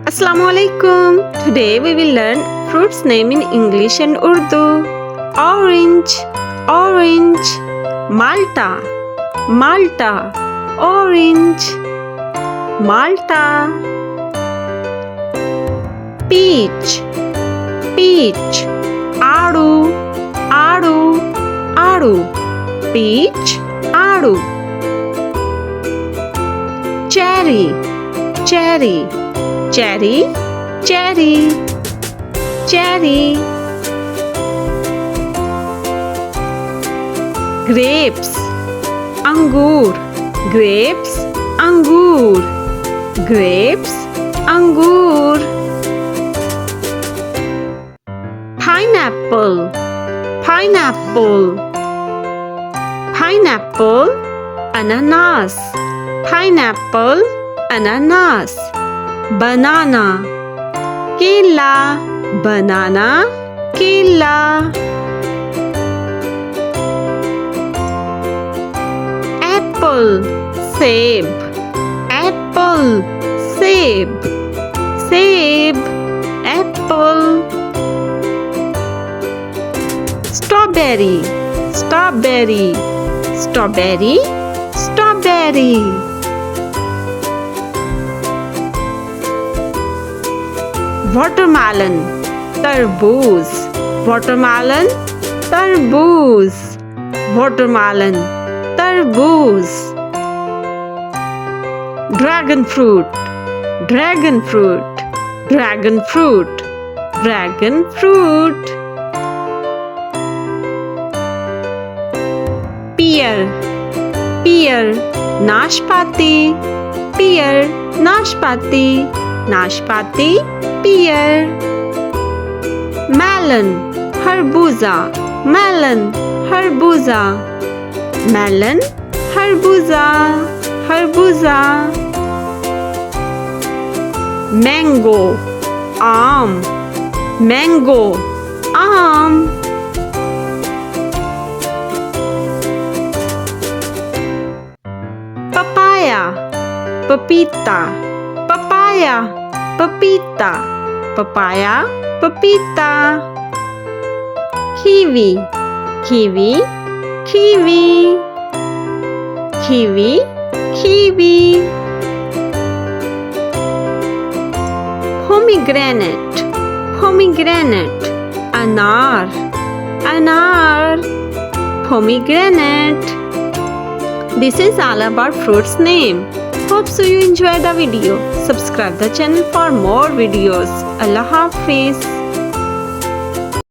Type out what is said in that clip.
Assalamu alaikum. Today we will learn fruits name in English and Urdu. Orange, orange. Malta, Malta. Orange, Malta. Peach, peach. Adu, adu, adu. Peach, adu. Cherry, cherry. Cherry, cherry, cherry. Grapes, angur, grapes, angur, grapes, angur. Pineapple, pineapple, pineapple. Ananas, pineapple, ananas. Banana, kela, banana, kela. Apple, seb, apple, seb, seb, apple. Strawberry, strawberry, strawberry, strawberry. Watermelon, tarboos, watermelon, tarboos, watermelon, tarboos. Dragon fruit, dragon fruit, dragon fruit, dragon fruit. Pear, pear, nashpati, pear, nashpati, nashpati, pear. Melon, harbuza, melon, harbuza, melon, harbuza, harbuza. Mango, aam, mango, aam. Papaya, papita, papaya, papita, papaya, papita. Kiwi, kiwi, kiwi, kiwi, kiwi. Pomegranate, pomegranate. Anar, anar, pomegranate. This is all about fruits name. Hope so you enjoy the video. Subscribe the channel for more videos. Allah Hafiz.